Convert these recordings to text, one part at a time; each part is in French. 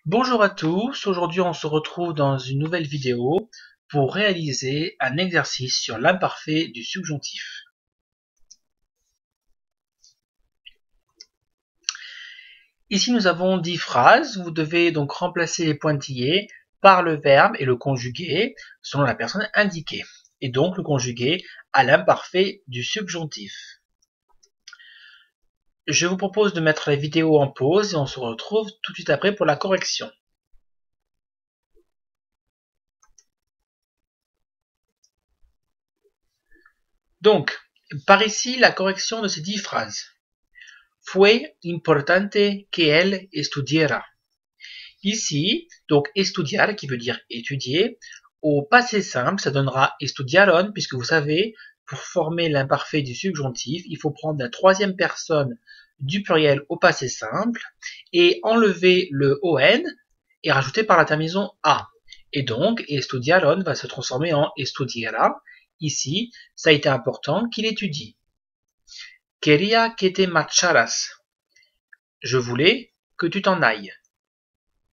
Bonjour à tous, aujourd'hui on se retrouve dans une nouvelle vidéo pour réaliser un exercice sur l'imparfait du subjonctif. Ici nous avons 10 phrases, vous devez donc remplacer les pointillés par le verbe et le conjugué selon la personne indiquée, et donc le conjugué à l'imparfait du subjonctif. Je vous propose de mettre la vidéo en pause et on se retrouve tout de suite après pour la correction. Donc, par ici la correction de ces 10 phrases. Fue importante que él estudiara. Ici, donc estudiar qui veut dire étudier, au passé simple, ça donnera estudiaron, puisque vous savez, pour former l'imparfait du subjonctif, il faut prendre la troisième personne du pluriel au passé simple et enlever le on et rajouter par la terminaison a. Et donc, estudiaron va se transformer en estudiara. Ici, ça a été important qu'il étudie. Quería que te marcharas. Je voulais que tu t'en ailles.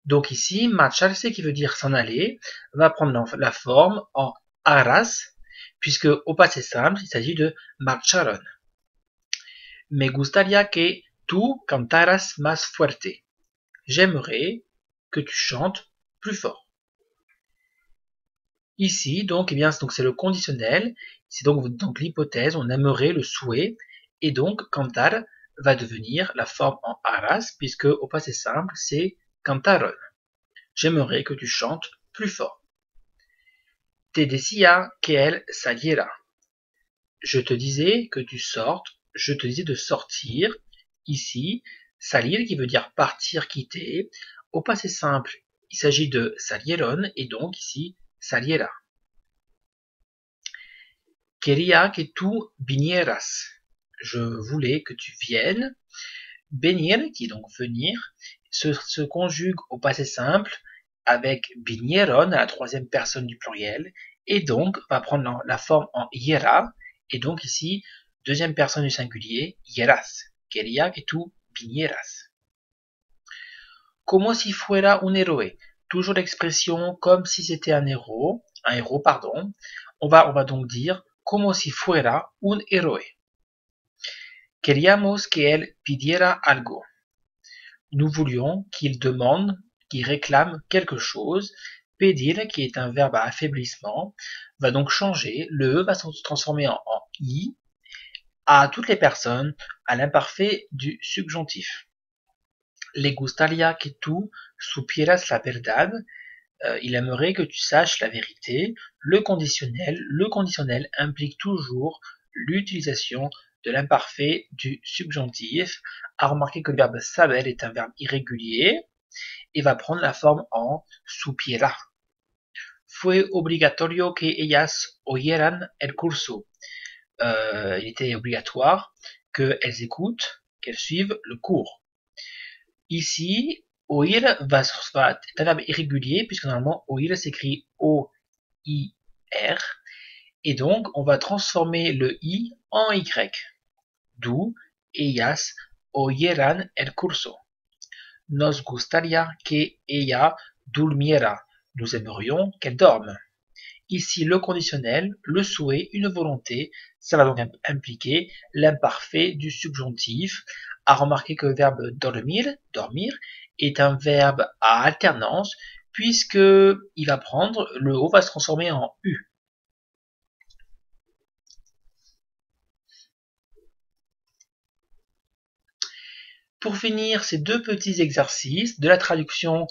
Donc ici, marcharse qui veut dire s'en aller, va prendre la forme en aras, puisque au passé simple, il s'agit de marcharon. Me gustaría que tú cantaras más fuerte. J'aimerais que tu chantes plus fort. Ici, donc, eh bien, donc c'est le conditionnel, c'est donc l'hypothèse, on aimerait le souhait, et donc cantar va devenir la forme en aras, puisque au passé simple, c'est cantaron. J'aimerais que tu chantes plus fort. Te decía que él saliera. Je te disais que tu sortes, je te disais de sortir. Ici, salir qui veut dire partir, quitter. Au passé simple, il s'agit de salieron et donc ici, saliera. Quería que tú vinieras. Je voulais que tu viennes. Venir, qui est donc venir, se conjugue au passé simple avec vinieron à la troisième personne du pluriel et donc va prendre la forme en hiera et donc ici deuxième personne du singulier hieras. Quería que tú vinieras. Como si fuera un héroe. Toujours l'expression comme si c'était un héros, pardon. On va donc dire como si fuera un héroe. Queríamos que él pidiera algo. Nous voulions qu'il demande, qu'il réclame quelque chose. Pedir, qui est un verbe à affaiblissement, va donc changer. Le E va se transformer en I à toutes les personnes à l'imparfait du subjonctif. Le gustaría que tú supieras la verdad. Il aimerait que tu saches la vérité. Le conditionnel implique toujours l'utilisation de l'imparfait du subjonctif. À remarquer que le verbe saber est un verbe irrégulier et va prendre la forme en supiera. Fue obligatorio que ellas oyeran el curso. Il était obligatoire qu'elles écoutent, qu'elles suivent le cours. Ici, oír est un verbe irrégulier puisque normalement oír s'écrit O-I-R et donc on va transformer le I en Y. D'où ellas oyeran el curso. Nos gustaría que ella durmiera. Nous aimerions qu'elle dorme. Ici, le conditionnel, le souhait, une volonté, ça va donc impliquer l'imparfait du subjonctif. À remarquer que le verbe dormir, est un verbe à alternance, puisque il va prendre, le O va se transformer en U. Pour finir ces deux petits exercices de la traduction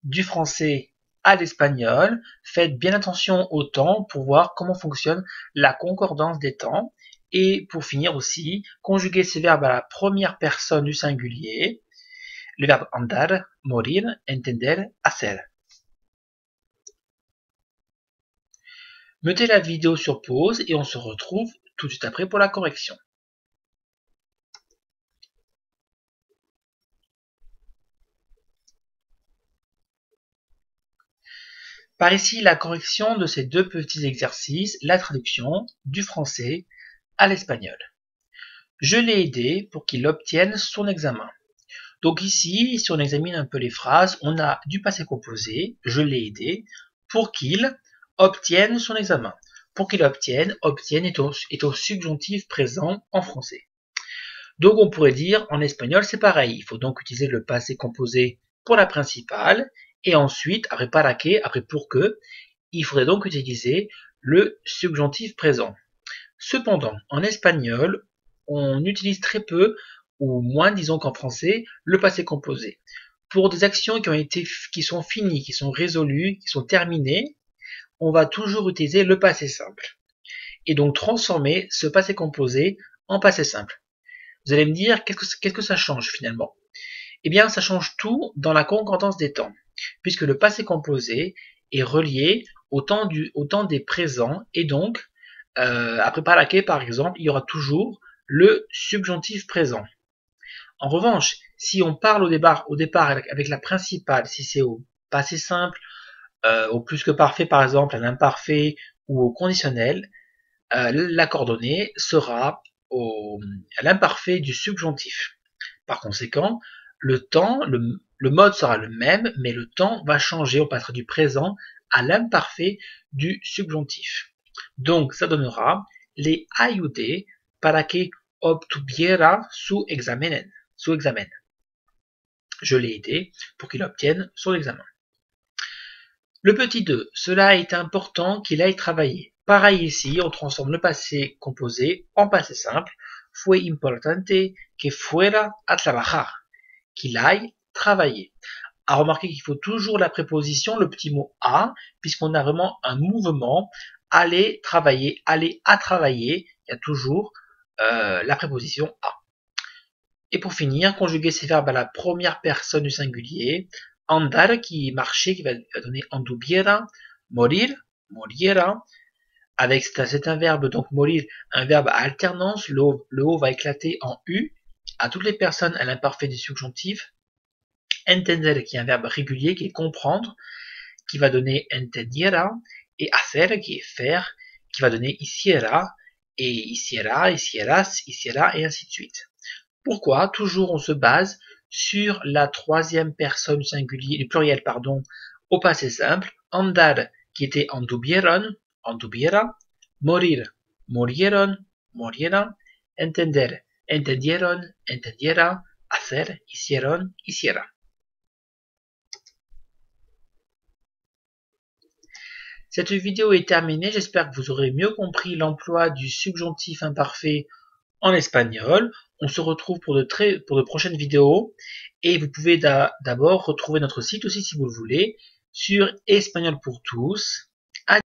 du français à l'espagnol, faites bien attention au temps pour voir comment fonctionne la concordance des temps. Et pour finir aussi, conjuguer ces verbes à la première personne du singulier, le verbe andar, morir, entender, hacer. Mettez la vidéo sur pause et on se retrouve tout de suite après pour la correction. Par ici, la correction de ces deux petits exercices, la traduction du français à l'espagnol. Je l'ai aidé pour qu'il obtienne son examen. Donc ici, si on examine un peu les phrases, on a du passé composé, je l'ai aidé, pour qu'il obtienne son examen. Pour qu'il obtienne est au subjonctif présent en français. Donc on pourrait dire en espagnol c'est pareil, il faut donc utiliser le passé composé pour la principale, et ensuite, après para que, après pour que, il faudrait donc utiliser le subjonctif présent. Cependant, en espagnol, on utilise très peu, ou moins disons qu'en français, le passé composé. Pour des actions qui sont finies, qui sont résolues, qui sont terminées, on va toujours utiliser le passé simple. Et donc transformer ce passé composé en passé simple. Vous allez me dire, qu'est-ce que ça change finalement? Eh bien, ça change tout dans la concordance des temps, puisque le passé composé est relié au temps des présents, et donc, après para que, par exemple, il y aura toujours le subjonctif présent. En revanche, si on parle au départ avec la principale, si c'est au passé simple, au plus que parfait par exemple, à l'imparfait ou au conditionnel, la coordonnée sera à l'imparfait du subjonctif. Par conséquent, le mode sera le même, mais le temps va changer, on passera du présent à l'imparfait du subjonctif. Donc ça donnera le ayudé para que obtuviera su examen. Je l'ai aidé pour qu'il obtienne son examen. Le petit 2, cela est important qu'il aille travailler. Pareil ici, on transforme le passé composé en passé simple. Fue importante que fuera a trabajar. Qu'il aille travailler. À remarquer qu'il faut toujours la préposition, le petit mot a, puisqu'on a vraiment un mouvement. Aller travailler, aller à travailler. Il y a toujours la préposition a. Et pour finir, conjuguer ces verbes à la première personne du singulier. Andar qui est marcher, qui va donner anduviera, morir, moriera. Avec c'est un verbe, donc morir, un verbe à alternance, le O va éclater en U, à toutes les personnes à l'imparfait du subjonctif. Entender qui est un verbe régulier, qui est comprendre, qui va donner entendiera, et hacer qui est faire, qui va donner hiciera, et hiciera, hicieras, hiciera, et ainsi de suite. Pourquoi? Toujours on se base sur la troisième personne singulier, du pluriel, pardon, au passé simple. Andar, qui était anduvieron, anduviera. Morir, morieron, moriera. Entender, entendieron, entendiera. Hacer, hicieron, hiciera. Cette vidéo est terminée, j'espère que vous aurez mieux compris l'emploi du subjonctif imparfait en espagnol. On se retrouve pour de prochaines vidéos et vous pouvez d'abord retrouver notre site aussi si vous le voulez sur Espagnol pour tous.